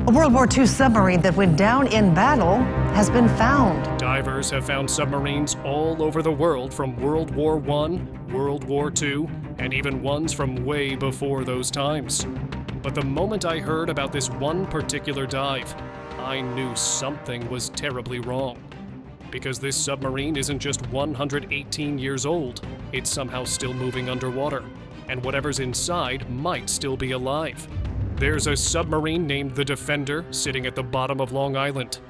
A World War II submarine that went down in battle has been found. Divers have found submarines all over the world from World War I, World War II, and even ones from way before those times. But the moment I heard about this one particular dive, I knew something was terribly wrong. Because this submarine isn't just 118 years old, it's somehow still moving underwater, and whatever's inside might still be alive. There's a submarine named the Defender sitting at the bottom of Long Island.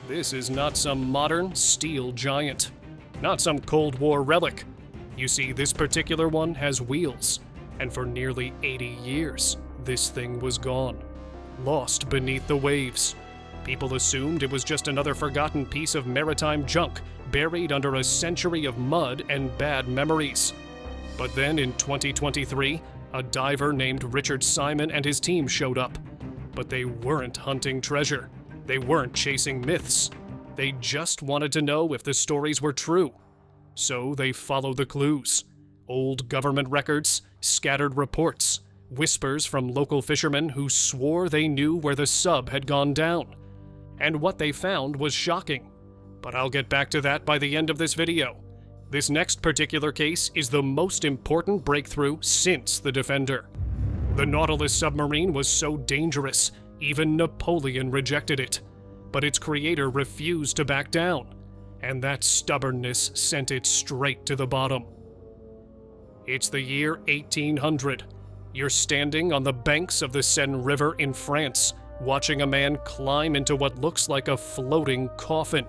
This is not some modern steel giant, not some Cold War relic. You see, this particular one has wheels, and for nearly 80 years, this thing was gone, lost beneath the waves. People assumed it was just another forgotten piece of maritime junk buried under a century of mud and bad memories. But then in 2023, a diver named Richard Simon and his team showed up. But they weren't hunting treasure. They weren't chasing myths. They just wanted to know if the stories were true. So they followed the clues. Old government records, scattered reports, whispers from local fishermen who swore they knew where the sub had gone down. And what they found was shocking. But I'll get back to that by the end of this video. This next particular case is the most important breakthrough since the Defender. The Nautilus submarine was so dangerous, even Napoleon rejected it. But its creator refused to back down, and that stubbornness sent it straight to the bottom. It's the year 1800. You're standing on the banks of the Seine River in France, watching a man climb into what looks like a floating coffin.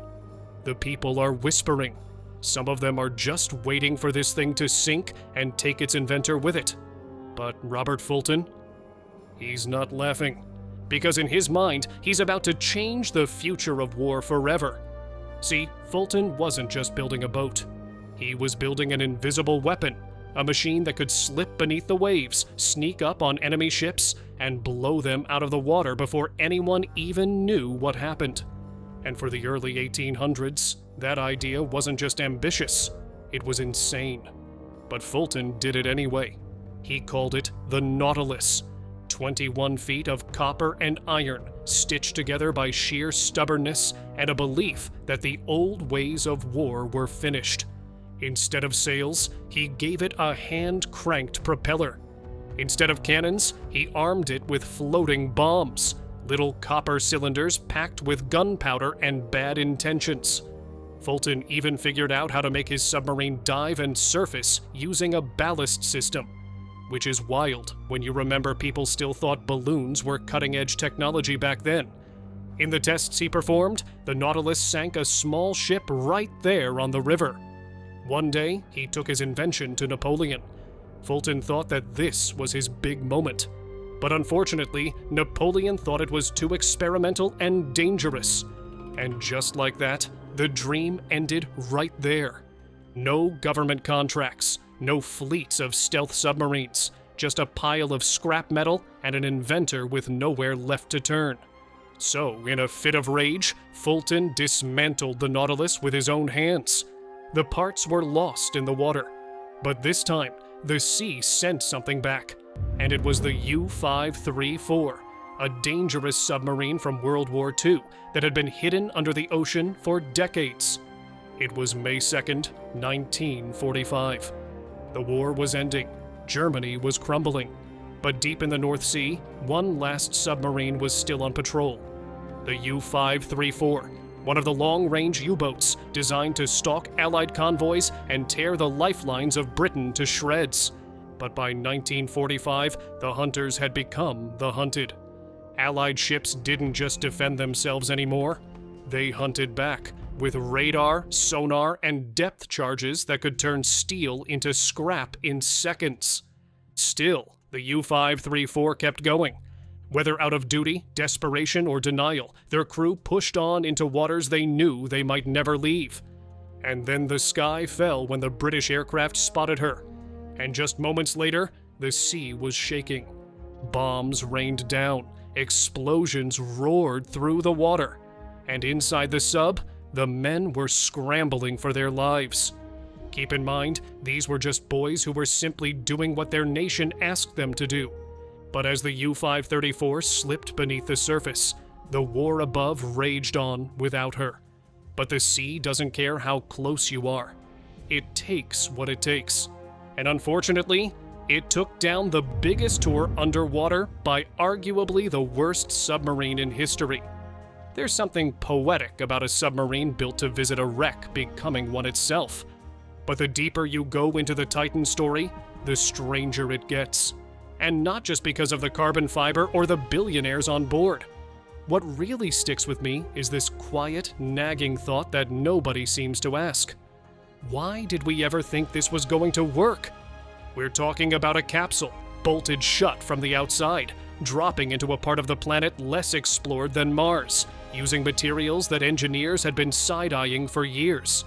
The people are whispering. Some of them are just waiting for this thing to sink and take its inventor with it. But Robert Fulton? He's not laughing. Because in his mind, he's about to change the future of war forever. See, Fulton wasn't just building a boat. He was building an invisible weapon, a machine that could slip beneath the waves, sneak up on enemy ships, and blow them out of the water before anyone even knew what happened. And for the early 1800s, that idea wasn't just ambitious, it was insane. But Fulton did it anyway. He called it the Nautilus, 21 feet of copper and iron, stitched together by sheer stubbornness and a belief that the old ways of war were finished. Instead of sails, he gave it a hand-cranked propeller. Instead of cannons, he armed it with floating bombs, little copper cylinders packed with gunpowder and bad intentions. Fulton even figured out how to make his submarine dive and surface using a ballast system, which is wild when you remember people still thought balloons were cutting-edge technology back then. In the tests he performed, the Nautilus sank a small ship right there on the river. One day, he took his invention to Napoleon. Fulton thought that this was his big moment. But unfortunately, Napoleon thought it was too experimental and dangerous. And just like that, the dream ended right there. No government contracts, no fleets of stealth submarines, just a pile of scrap metal and an inventor with nowhere left to turn. So, in a fit of rage, Fulton dismantled the Nautilus with his own hands. The parts were lost in the water, but this time, the sea sent something back, and it was the U-534, a dangerous submarine from World War II that had been hidden under the ocean for decades. It was May 2nd, 1945. The war was ending, Germany was crumbling, but deep in the North Sea, one last submarine was still on patrol. The U-534, one of the long-range U-boats designed to stalk Allied convoys and tear the lifelines of Britain to shreds. But by 1945, the hunters had become the hunted. Allied ships didn't just defend themselves anymore. They hunted back, with radar, sonar, and depth charges that could turn steel into scrap in seconds. Still, the U-534 kept going. Whether out of duty, desperation, or denial, their crew pushed on into waters they knew they might never leave. And then the sky fell when the British aircraft spotted her. And just moments later, the sea was shaking. Bombs rained down, explosions roared through the water. And inside the sub, the men were scrambling for their lives. Keep in mind, these were just boys who were simply doing what their nation asked them to do. But as the U-534 slipped beneath the surface, The war above raged on without her. But the sea doesn't care how close you are. It takes what it takes. And unfortunately, it took down the biggest tour underwater by arguably the worst submarine in history. There's something poetic about a submarine built to visit a wreck becoming one itself. But the deeper you go into the Titan story, the stranger it gets. And not just because of the carbon fiber or the billionaires on board. What really sticks with me is this quiet, nagging thought that nobody seems to ask. Why did we ever think this was going to work? We're talking about a capsule, bolted shut from the outside, dropping into a part of the planet less explored than Mars, using materials that engineers had been side-eyeing for years.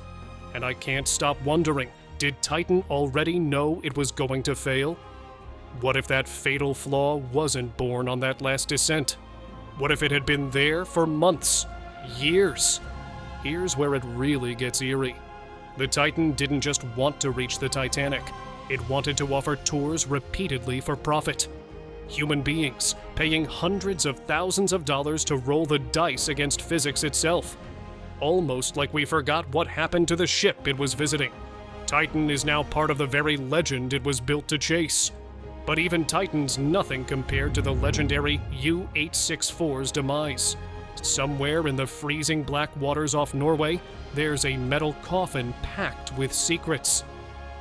And I can't stop wondering, did Titan already know it was going to fail? What if that fatal flaw wasn't born on that last descent? What if it had been there for months, years? Here's where it really gets eerie. The Titan didn't just want to reach the Titanic. It wanted to offer tours repeatedly for profit. Human beings paying hundreds of thousands of dollars to roll the dice against physics itself. Almost like we forgot what happened to the ship it was visiting. Titan is now part of the very legend it was built to chase. But even Titan's nothing compared to the legendary U-864's demise. Somewhere in the freezing black waters off Norway, there's a metal coffin packed with secrets.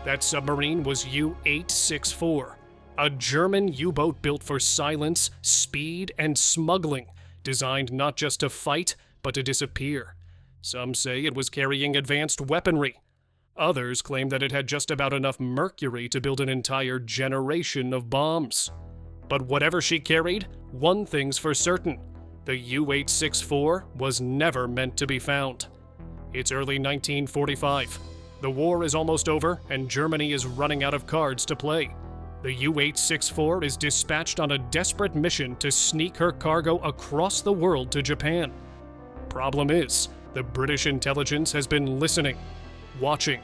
That submarine was U-864, a German U-boat built for silence, speed, and smuggling, designed not just to fight, but to disappear. Some say it was carrying advanced weaponry. Others claim that it had just about enough mercury to build an entire generation of bombs. But whatever she carried, one thing's for certain. The U-864 was never meant to be found. It's early 1945. The war is almost over, and Germany is running out of cards to play. The U-864 is dispatched on a desperate mission to sneak her cargo across the world to Japan. Problem is, the British intelligence has been listening, watching,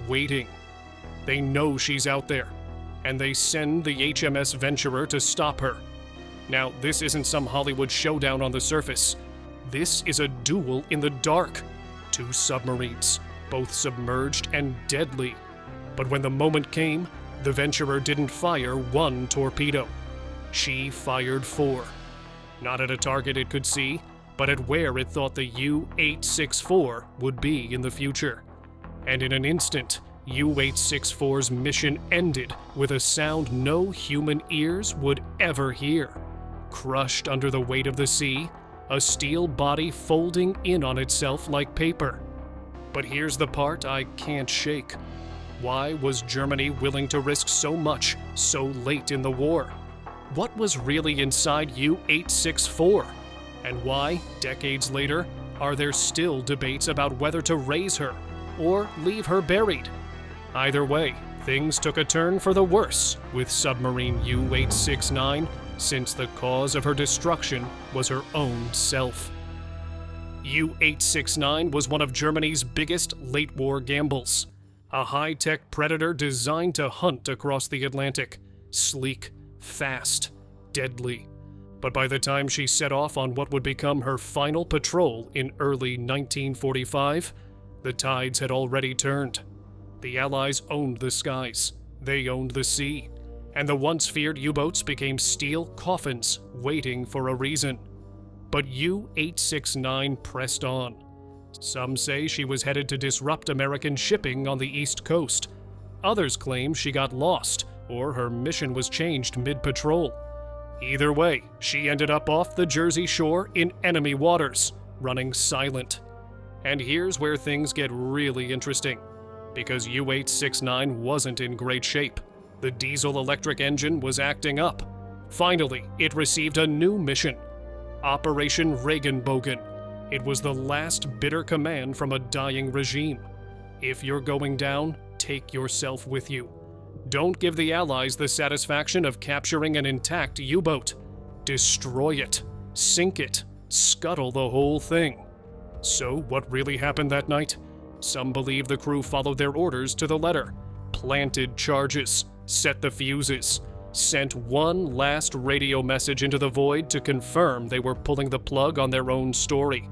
waiting. They know she's out there, and they send the HMS Venturer to stop her. Now, this isn't some Hollywood showdown on the surface. This is a duel in the dark. Two submarines, both submerged and deadly. But when the moment came, the Venturer didn't fire one torpedo. She fired four. Not at a target it could see, but at where it thought the U-864 would be in the future. And in an instant, U-864's mission ended with a sound no human ears would ever hear. Crushed under the weight of the sea, a steel body folding in on itself like paper. But here's the part I can't shake. Why was Germany willing to risk so much so late in the war? What was really inside U-864? And why, decades later, are there still debates about whether to raise her or leave her buried? Either way, things took a turn for the worse with submarine U-869, since the cause of her destruction was her own self. U-869 was one of Germany's biggest late-war gambles. A high-tech predator designed to hunt across the Atlantic. Sleek, fast, deadly. But by the time she set off on what would become her final patrol in early 1945, the tides had already turned. The Allies owned the skies. They owned the sea. And the once feared U-boats became steel coffins waiting for a reason. But U-869 pressed on. Some say she was headed to disrupt American shipping on the East Coast. Others claim she got lost, or her mission was changed mid-patrol. Either way, she ended up off the Jersey Shore in enemy waters, running silent. And here's where things get really interesting, because U-869 wasn't in great shape. The diesel-electric engine was acting up. Finally, it received a new mission, Operation Regenbogen. It was the last bitter command from a dying regime. If you're going down, take yourself with you. Don't give the Allies the satisfaction of capturing an intact U-boat. Destroy it, sink it, scuttle the whole thing. So, what really happened that night? Some believe the crew followed their orders to the letter, planted charges, set the fuses. sent one last radio message into the void to confirm they were pulling the plug on their own story.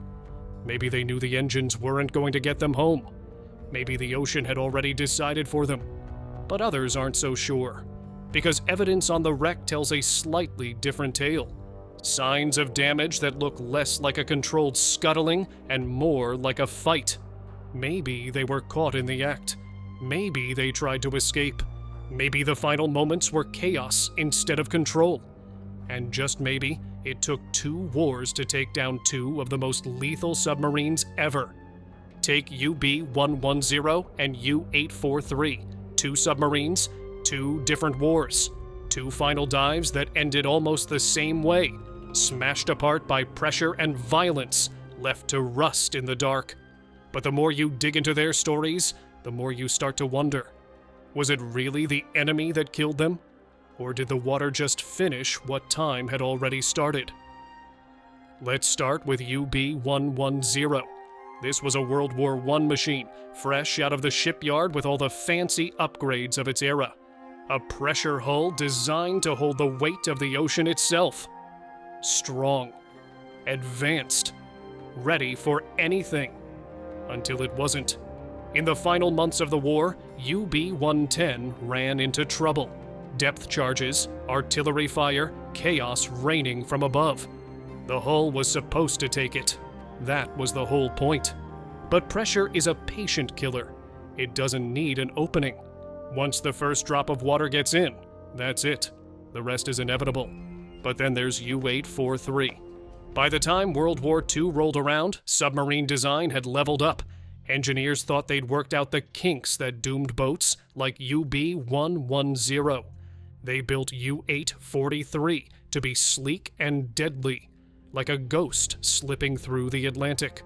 Maybe they knew the engines weren't going to get them home. Maybe the ocean had already decided for them. But others aren't so sure, because evidence on the wreck tells a slightly different tale. Signs of damage that look less like a controlled scuttling and more like a fight. Maybe they were caught in the act. Maybe they tried to escape. Maybe the final moments were chaos instead of control. And just maybe, it took 2 wars to take down 2 of the most lethal submarines ever. Take UB-110 and U-843, 2 submarines, 2 different wars, 2 final dives that ended almost the same way, smashed apart by pressure and violence, left to rust in the dark. But the more you dig into their stories, the more you start to wonder, was it really the enemy that killed them? Or did the water just finish what time had already started? Let's start with UB-110. This was a World War I machine, fresh out of the shipyard with all the fancy upgrades of its era. A pressure hull designed to hold the weight of the ocean itself. Strong, advanced, ready for anything. Until it wasn't. In the final months of the war, UB-110 ran into trouble. Depth charges, artillery fire, chaos raining from above. The hull was supposed to take it. That was the whole point. But pressure is a patient killer. It doesn't need an opening. Once the first drop of water gets in, that's it. The rest is inevitable. But then there's U-843. By the time World War II rolled around, submarine design had leveled up. Engineers thought they'd worked out the kinks that doomed boats like UB-110. They built U-843 to be sleek and deadly, like a ghost slipping through the Atlantic.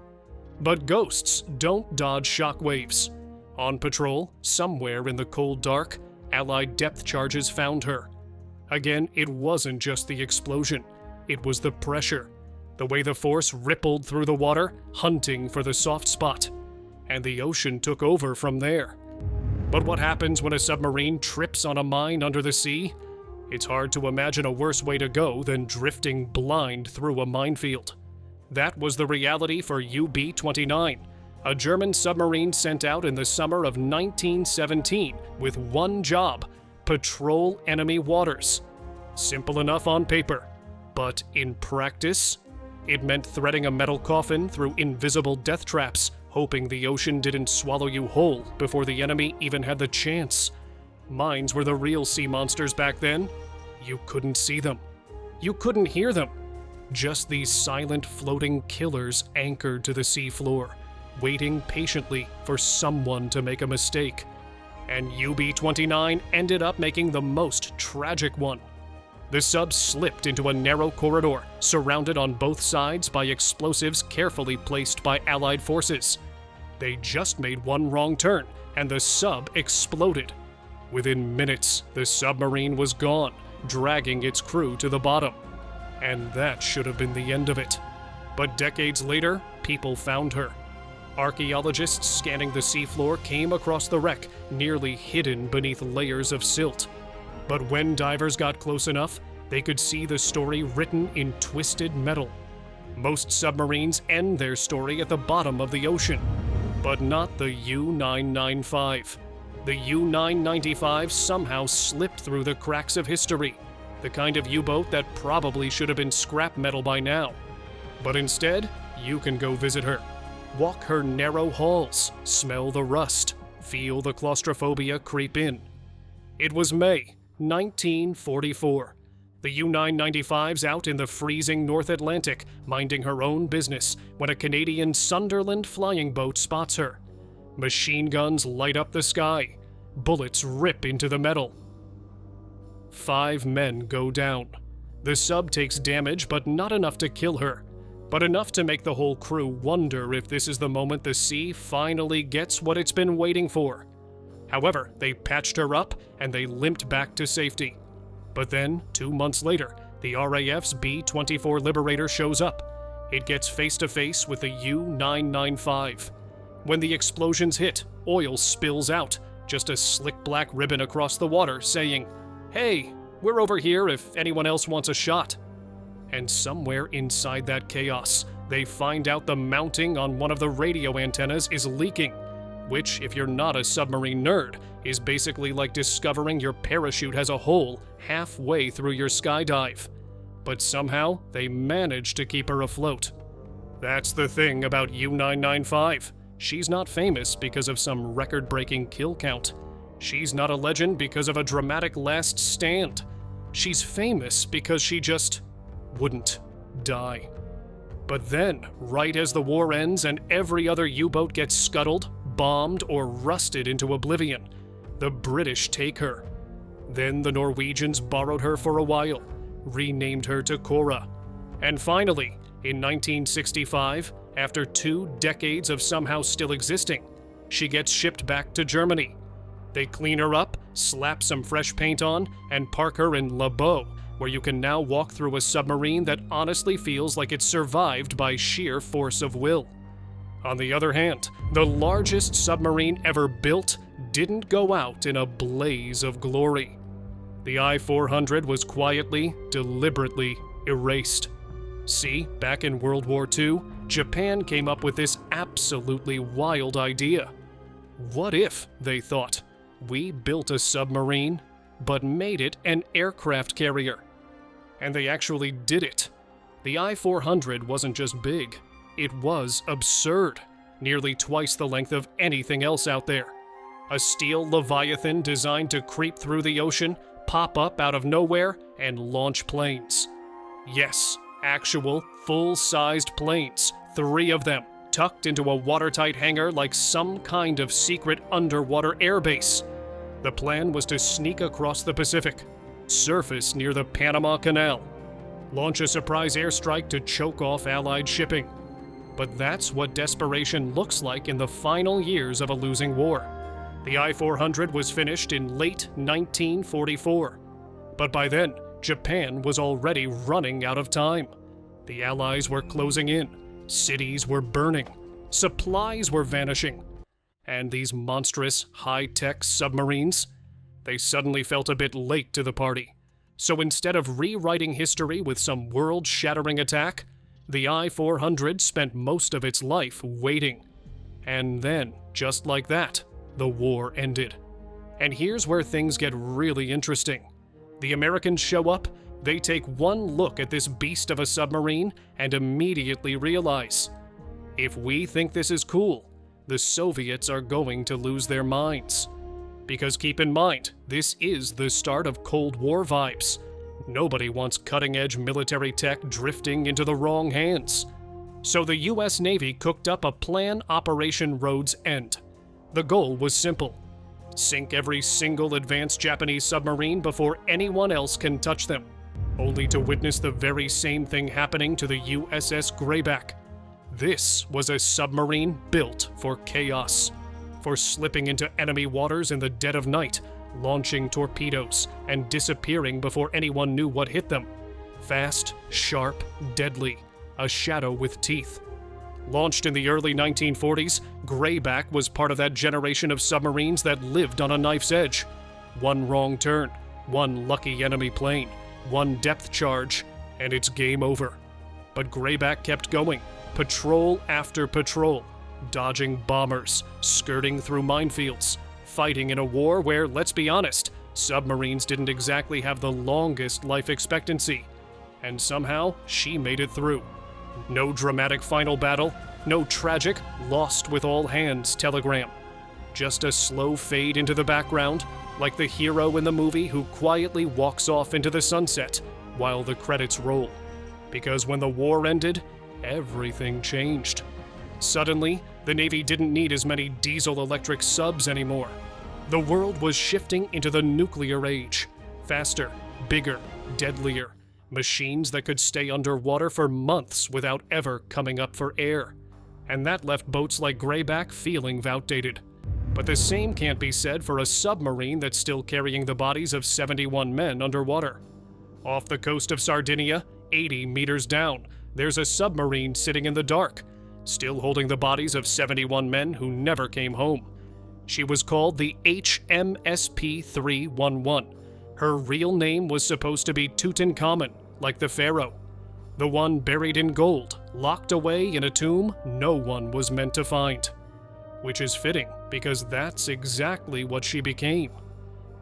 But ghosts don't dodge shockwaves. On patrol, somewhere in the cold dark, Allied depth charges found her. Again, it wasn't just the explosion. It was the pressure. The way the force rippled through the water, hunting for the soft spot. And the ocean took over from there. But what happens when a submarine trips on a mine under the sea? It's hard to imagine a worse way to go than drifting blind through a minefield. That was the reality for UB-29, a German submarine sent out in the summer of 1917 with one job: patrol enemy waters. Simple enough on paper, but in practice, it meant threading a metal coffin through invisible death traps, hoping the ocean didn't swallow you whole before the enemy even had the chance. Mines were the real sea monsters back then. You couldn't see them. You couldn't hear them. Just these silent floating killers anchored to the sea floor, waiting patiently for someone to make a mistake. And UB-29 ended up making the most tragic one. The sub slipped into a narrow corridor, surrounded on both sides by explosives carefully placed by Allied forces. They just made one wrong turn, and the sub exploded. Within minutes, the submarine was gone, dragging its crew to the bottom. And that should have been the end of it. But decades later, people found her. Archaeologists scanning the seafloor came across the wreck, nearly hidden beneath layers of silt. But when divers got close enough, they could see the story written in twisted metal. Most submarines end their story at the bottom of the ocean, but not the U-995. The U-995 somehow slipped through the cracks of history, the kind of U-boat that probably should have been scrap metal by now. But instead, you can go visit her. Walk her narrow halls, smell the rust, feel the claustrophobia creep in. It was May 1944. The U-995's out in the freezing North Atlantic, minding her own business, when a Canadian Sunderland flying boat spots her. Machine guns light up the sky. Bullets rip into the metal. 5 men go down. The sub takes damage, but not enough to kill her, but enough to make the whole crew wonder if this is the moment the sea finally gets what it's been waiting for. However, they patched her up and they limped back to safety. But then, 2 months later, the RAF's B-24 Liberator shows up. It gets face-to-face with the U-995. When the explosions hit, oil spills out, just a slick black ribbon across the water saying, "Hey, We're over here if anyone else wants a shot." And somewhere inside that chaos, they find out the mounting on one of the radio antennas is leaking, which, if you're not a submarine nerd, is basically like discovering your parachute has a hole halfway through your skydive. But somehow, they manage to keep her afloat. That's the thing about U-995. She's not famous because of some record-breaking kill count. She's not a legend because of a dramatic last stand. She's famous because she just wouldn't die. But then, right as the war ends and every other U-boat gets scuttled, bombed, or rusted into oblivion, the British take her. Then the Norwegians borrowed her for a while, renamed her to Cora. And finally, in 1965, after 2 decades of somehow still existing, she gets shipped back to Germany. They clean her up, slap some fresh paint on, and park her in Le Beau, where you can now walk through a submarine that honestly feels like it survived by sheer force of will. On the other hand, the largest submarine ever built didn't go out in a blaze of glory. The I-400 was quietly, deliberately erased. See, back in World War II, Japan came up with this absolutely wild idea. What if, they thought, we built a submarine, but made it an aircraft carrier? And they actually did it. The I-400 wasn't just big, it was absurd, nearly twice the length of anything else out there. A steel leviathan designed to creep through the ocean, pop up out of nowhere, and launch planes. Yes, actual, full-sized planes, 3 of them, tucked into a watertight hangar like some kind of secret underwater airbase. The plan was to sneak across the Pacific, surface near the Panama Canal, launch a surprise airstrike to choke off Allied shipping. But that's what desperation looks like in the final years of a losing war. The I-400 was finished in late 1944. But by then, Japan was already running out of time. The Allies were closing in, cities were burning, supplies were vanishing. And these monstrous, high-tech submarines? They suddenly felt a bit late to the party. So instead of rewriting history with some world-shattering attack, the I-400 spent most of its life waiting. And then, just like that, the war ended. And here's where things get really interesting. The Americans show up, they take one look at this beast of a submarine, and immediately realize, if we think this is cool, the Soviets are going to lose their minds. Because keep in mind, this is the start of Cold War vibes. Nobody wants cutting-edge military tech drifting into the wrong hands. So the US Navy cooked up a plan Operation Road's End. The goal was simple: sink every single advanced Japanese submarine before anyone else can touch them, only to witness the very same thing happening to the USS Greyback. This was a submarine built for chaos, for slipping into enemy waters in the dead of night, launching torpedoes, and disappearing before anyone knew what hit them. Fast, sharp, deadly, a shadow with teeth. Launched in the early 1940s, Greyback was part of that generation of submarines that lived on a knife's edge. One wrong turn, one lucky enemy plane, one depth charge, and it's game over. But Greyback kept going, patrol after patrol, dodging bombers, skirting through minefields, fighting in a war where, let's be honest, submarines didn't exactly have the longest life expectancy. And somehow, she made it through. No dramatic final battle, no tragic "lost with all hands" telegram. Just a slow fade into the background, like the hero in the movie who quietly walks off into the sunset while the credits roll. Because when the war ended, everything changed. Suddenly, the Navy didn't need as many diesel-electric subs anymore. The world was shifting into the nuclear age. Faster, bigger, deadlier. Machines that could stay underwater for months without ever coming up for air. And that left boats like Greyback feeling outdated. But the same can't be said for a submarine that's still carrying the bodies of 71 men underwater. Off the coast of Sardinia, 80 meters down, there's a submarine sitting in the dark, still holding the bodies of 71 men who never came home. She was called the HMS 311. Her real name was supposed to be Tutankhamun, like the pharaoh. The one buried in gold, locked away in a tomb no one was meant to find. Which is fitting, because that's exactly what she became.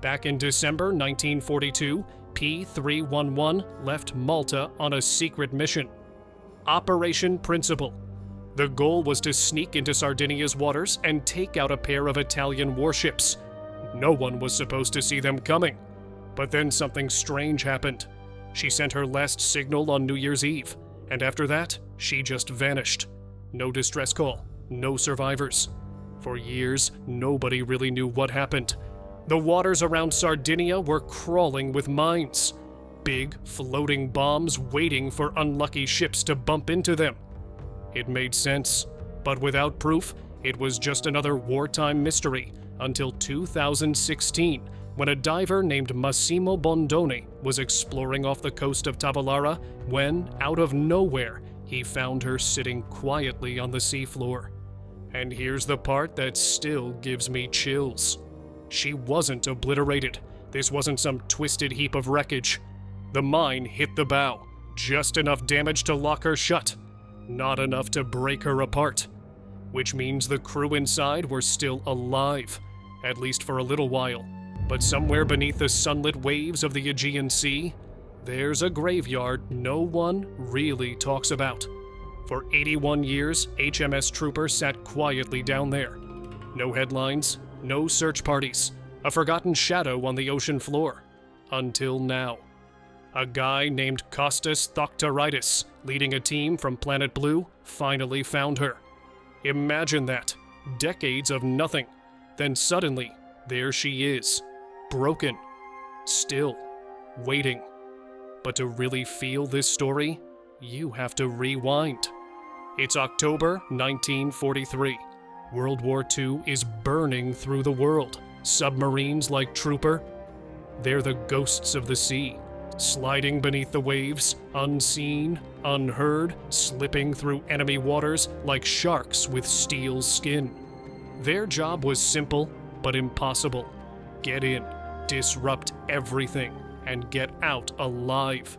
Back in December 1942, P-311 left Malta on a secret mission. Operation Principle. The goal was to sneak into Sardinia's waters and take out a pair of Italian warships. No one was supposed to see them coming. But then something strange happened. She sent her last signal on New Year's Eve, and after that, she just vanished. No distress call, no survivors. For years, nobody really knew what happened. The waters around Sardinia were crawling with mines. Big, floating bombs waiting for unlucky ships to bump into them. It made sense, but without proof, it was just another wartime mystery until 2016, when a diver named Massimo Bondoni was exploring off the coast of Tavalara when, out of nowhere, he found her sitting quietly on the seafloor. And here's the part that still gives me chills. She wasn't obliterated. This wasn't some twisted heap of wreckage. The mine hit the bow, just enough damage to lock her shut, not enough to break her apart. Which means the crew inside were still alive, at least for a little while. But somewhere beneath the sunlit waves of the Aegean Sea, there's a graveyard no one really talks about. For 81 years, HMS Trooper sat quietly down there. No headlines, no search parties, a forgotten shadow on the ocean floor. Until now. A guy named Kostas Thoktaridis, leading a team from Planet Blue, finally found her. Imagine that. Decades of nothing. Then suddenly, there she is. Broken. Still. Waiting. But to really feel this story, you have to rewind. It's October 1943. World War II is burning through the world. Submarines like Trooper, they're the ghosts of the sea, sliding beneath the waves, unseen, unheard, slipping through enemy waters like sharks with steel skin. Their job was simple but impossible. Get in, disrupt everything, and get out alive.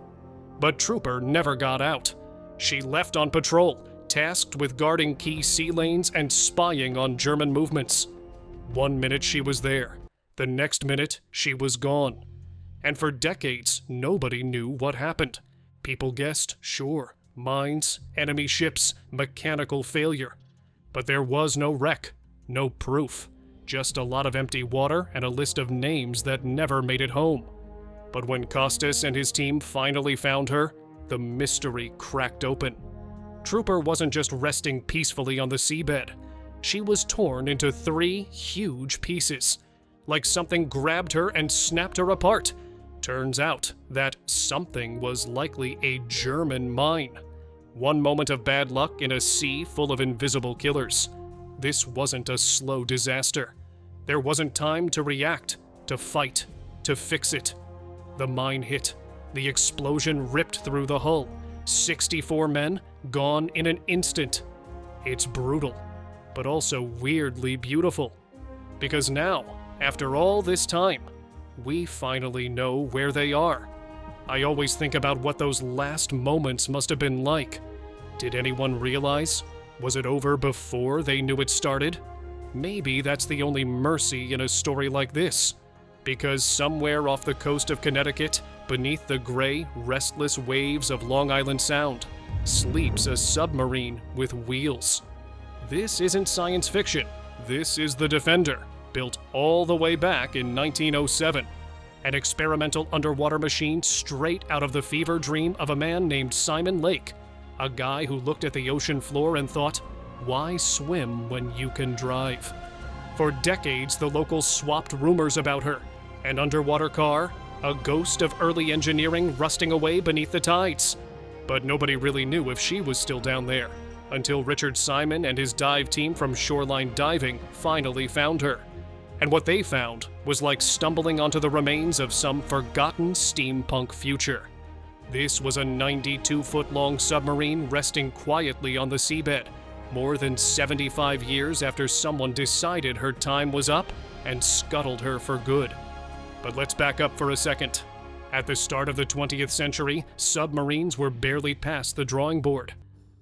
But Trooper never got out. She left on patrol, tasked with guarding key sea lanes and spying on German movements. 1 minute she was there, the next minute she was gone. And for decades, nobody knew what happened. People guessed, sure, mines, enemy ships, mechanical failure. But there was no wreck, no proof, just a lot of empty water and a list of names that never made it home. But when Kostas and his team finally found her, the mystery cracked open. Trooper wasn't just resting peacefully on the seabed. She was torn into 3 huge pieces, like something grabbed her and snapped her apart. Turns out that something was likely a German mine. One moment of bad luck in a sea full of invisible killers. This wasn't a slow disaster. There wasn't time to react, to fight, to fix it. The mine hit. The explosion ripped through the hull. 64 men gone in an instant. It's brutal, but also weirdly beautiful. Because now, after all this time, we finally know where they are. I always think about what those last moments must have been like. Did anyone realize? Was it over before they knew it started? Maybe that's the only mercy in a story like this. Because somewhere off the coast of Connecticut, beneath the gray, restless waves of Long Island Sound, sleeps a submarine with wheels. This isn't science fiction. This is the Defender, built all the way back in 1907. An experimental underwater machine straight out of the fever dream of a man named Simon Lake, a guy who looked at the ocean floor and thought, why swim when you can drive? For decades, the locals swapped rumors about her. An underwater car, a ghost of early engineering rusting away beneath the tides. But nobody really knew if she was still down there, until Richard Simon and his dive team from Shoreline Diving finally found her. And what they found was like stumbling onto the remains of some forgotten steampunk future. This was a 92-foot-long submarine resting quietly on the seabed, more than 75 years after someone decided her time was up and scuttled her for good. But let's back up for a second. At the start of the 20th century, submarines were barely past the drawing board.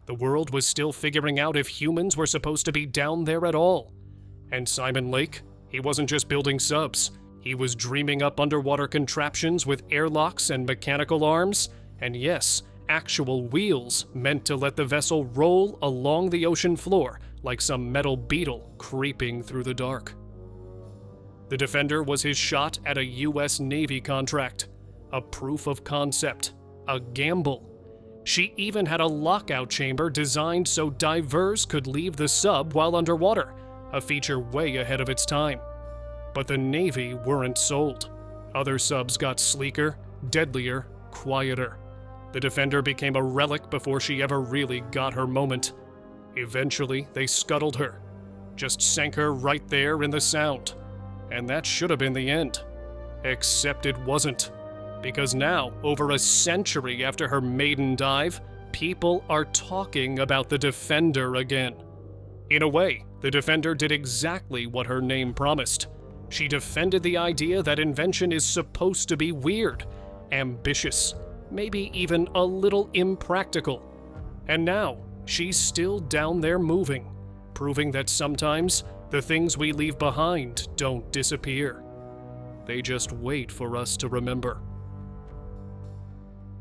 The world was still figuring out if humans were supposed to be down there at all. And Simon Lake, he wasn't just building subs. He was dreaming up underwater contraptions with airlocks and mechanical arms, and yes, actual wheels meant to let the vessel roll along the ocean floor like some metal beetle creeping through the dark. The Defender was his shot at a US Navy contract, a proof of concept, a gamble. She even had a lockout chamber designed so divers could leave the sub while underwater, a feature way ahead of its time. But the Navy weren't sold. Other subs got sleeker, deadlier, quieter. The Defender became a relic before she ever really got her moment. Eventually, they scuttled her. Just sank her right there in the Sound. And that should have been the end. Except it wasn't. Because now, over a century after her maiden dive, people are talking about the Defender again. In a way, the Defender did exactly what her name promised. She defended the idea that invention is supposed to be weird, ambitious, maybe even a little impractical. And now, she's still down there moving, proving that sometimes the things we leave behind don't disappear. They just wait for us to remember.